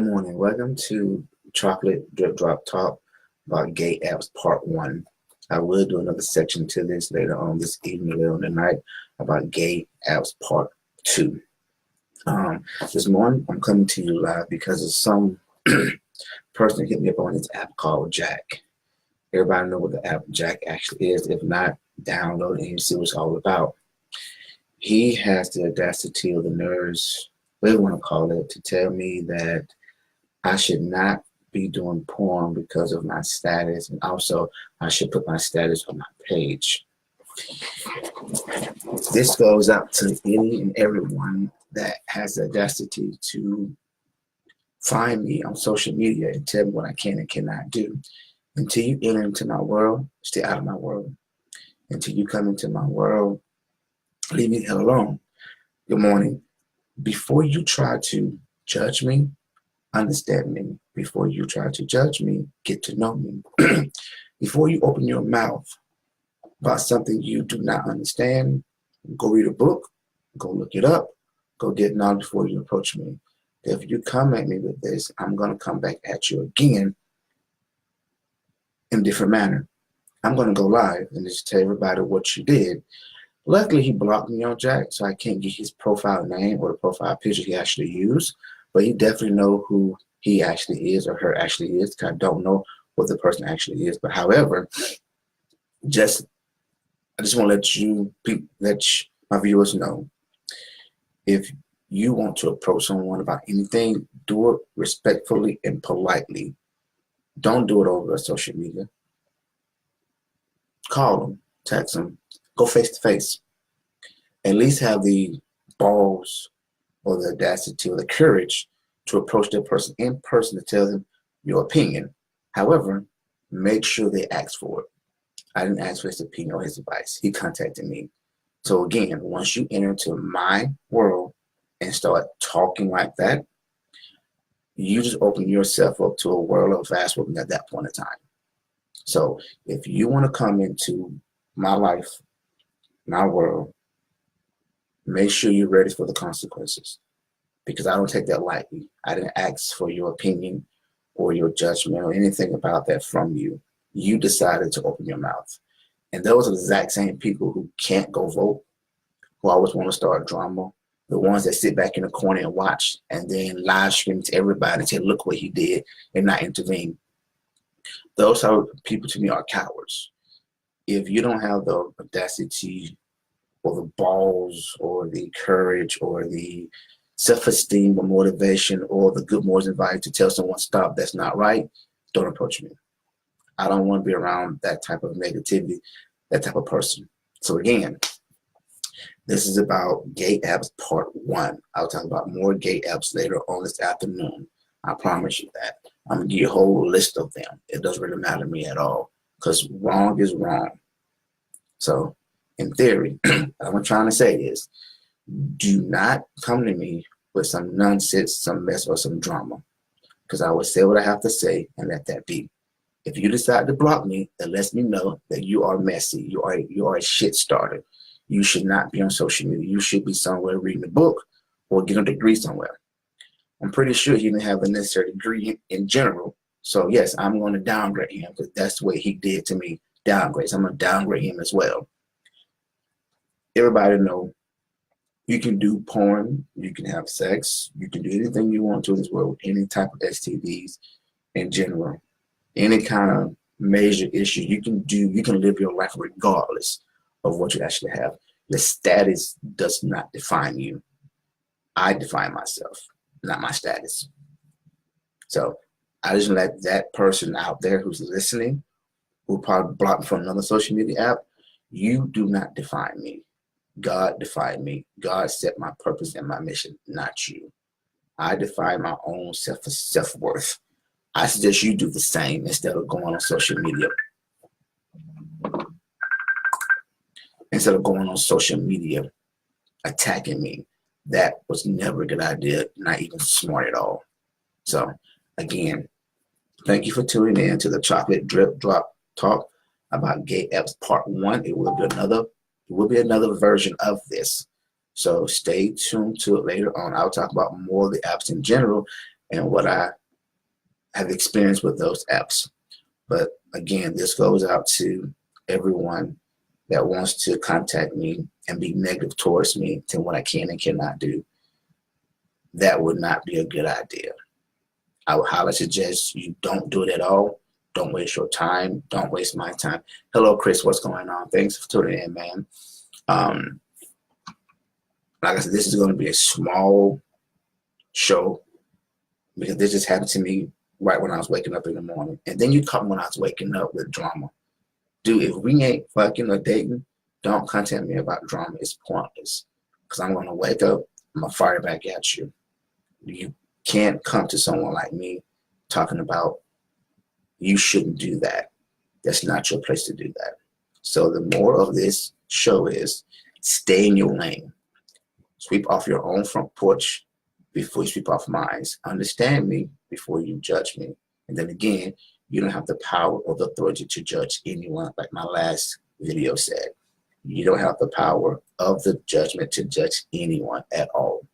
Good morning. Welcome to Chocolate Drip Drop Talk about gay apps part one. I will do another section to this later on this evening, later on tonight, about gay apps part two. This morning I'm coming to you live because of some person hit me up on this app called Jack. Everybody know what the app Jack actually is. If not, download it and see what it's all about. He has the audacity or the nerves, whatever you want to call it, to tell me that I should not be doing porn because of my status, and also I should put my status on my page. This goes out to any and everyone that has the audacity to find me on social media and tell me what I can and cannot do. Until you enter into my world, stay out of my world. Until you come into my world, leave me the hell alone. Good morning. Before you try to judge me, understand me. Before you try to judge me, get to know me. Before you open your mouth about something you do not understand, go read a book, go look it up, go get knowledge before you approach me. If you come at me with this, I'm going to come back at you again in a different manner. I'm going to go live and just tell everybody what you did. Luckily, he blocked me on Jack, so I can't get his profile name or the profile picture he actually used. But he definitely know who he actually is or her actually is. Cause I don't know what the person actually is. But however, I just want to let my viewers know, if you want to approach someone about anything, do it respectfully and politely. Don't do it over social media. Call them, text them, go face to face. At least have the balls or the audacity or the courage to approach that person in person to tell them your opinion. However, make sure they ask for it. I didn't ask for his opinion or his advice. He contacted me. So again, once you enter into my world and start talking like that, you just open yourself up to a world of fast moving at that point in time. So if you want to come into my life, my world, make sure you're ready for the consequences, because I don't take that lightly. I didn't ask for your opinion or your judgment or anything about that from you. You decided to open your mouth. And those are the exact same people who can't go vote, who always want to start drama, the ones that sit back in the corner and watch and then live stream to everybody and say, look what he did, and not intervene. Those type of people to me are cowards. If you don't have the audacity or the balls or the courage or the self-esteem or motivation or the good morals and values to tell someone stop, that's not right, don't approach me. I don't want to be around that type of negativity, that type of person. So again, this is about gay apps part one. I'll talk about more gay apps later on this afternoon. I promise you that. I'm going to give you a whole list of them. It doesn't really matter to me at all, because wrong is wrong. So in theory, what I'm trying to say is, do not come to me with some nonsense, some mess, or some drama, because I will say what I have to say and let that be. If you decide to block me, that lets me know that you are messy. You are a shit starter. You should not be on social media. You should be somewhere reading a book or getting a degree somewhere. I'm pretty sure he didn't have the necessary degree in general. So yes, I'm going to downgrade him, because that's what he did to me. Downgrade. So I'm going to downgrade him as well. Everybody know you can do porn, you can have sex, you can do anything you want to in this world, any type of STDs in general, any kind of major issue you can do. You can live your life regardless of what you actually have. Your status does not define you. I define myself, not my status. So I just let that person out there who's listening, who probably blocked me from another social media app, you do not define me. God defined me. God set my purpose and my mission, not you. I define my own self-worth. I suggest you do the same instead of going on social media. Instead of going on social media attacking me. That was never a good idea, not even smart at all. So again, thank you for tuning in to the Chocolate Drip Drop Talk about gay apps part one. It will be another version of this. So stay tuned to it later on. I'll talk about more of the apps in general and what I have experienced with those apps. But again, this goes out to everyone that wants to contact me and be negative towards me to what I can and cannot do. That would not be a good idea. I would highly suggest you don't do it at all. Don't waste your time. Don't waste my time. Hello, Chris. What's going on? Thanks for tuning in, man. Like I said, this is going to be a small show because this just happened to me right when I was waking up in the morning. And then you come when I was waking up with drama. Dude, if we ain't fucking or dating, don't contact me about drama. It's pointless. Because I'm going to wake up, I'm going to fire back at you. You can't come to someone like me talking about you shouldn't do that. That's not your place to do that. So the moral of this show is stay in your lane. Sweep off your own front porch before you sweep off mine. Understand me before you judge me. And then again, you don't have the power or the authority to judge anyone, like my last video said. You don't have the power of the judgment to judge anyone at all.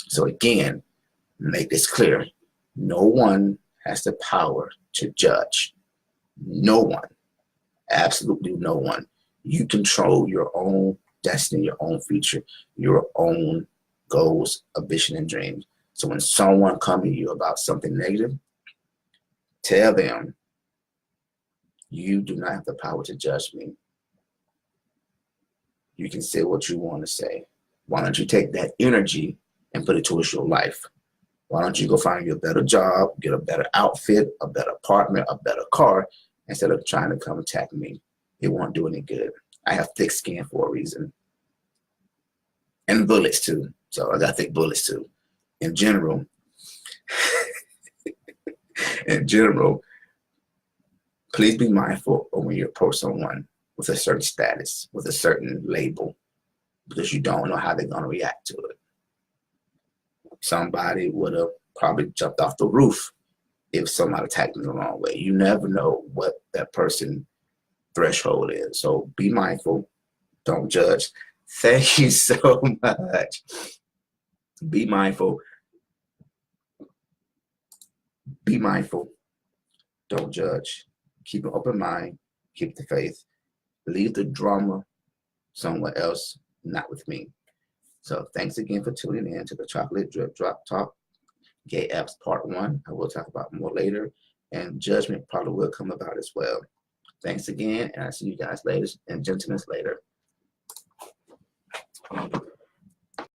So again, make this clear. No one has the power to judge. No one. Absolutely no one. You control your own destiny, your own future, your own goals, ambition, and dreams. So when someone comes to you about something negative, tell them, you do not have the power to judge me. You can say what you want to say. Why don't you take that energy and put it towards your life? Why don't you go find you a better job, get a better outfit, a better apartment, a better car, instead of trying to come attack me? It won't do any good. I have thick skin for a reason. And bullets too. So I got thick bullets too. In general, please be mindful of when you approach someone with a certain status, with a certain label, because you don't know how they're going to react to it. Somebody would have probably jumped off the roof if somebody attacked them the wrong way. You never know what that person's threshold is. So be mindful. Don't judge. Thank you so much. Be mindful. Be mindful. Don't judge. Keep an open mind. Keep the faith. Leave the drama somewhere else, not with me. So thanks again for tuning in to the Chocolate Drip Drop Talk, Gay Apps Part 1. I will talk about more later, and judgment probably will come about as well. Thanks again, and I'll see you guys ladies and gentlemen later.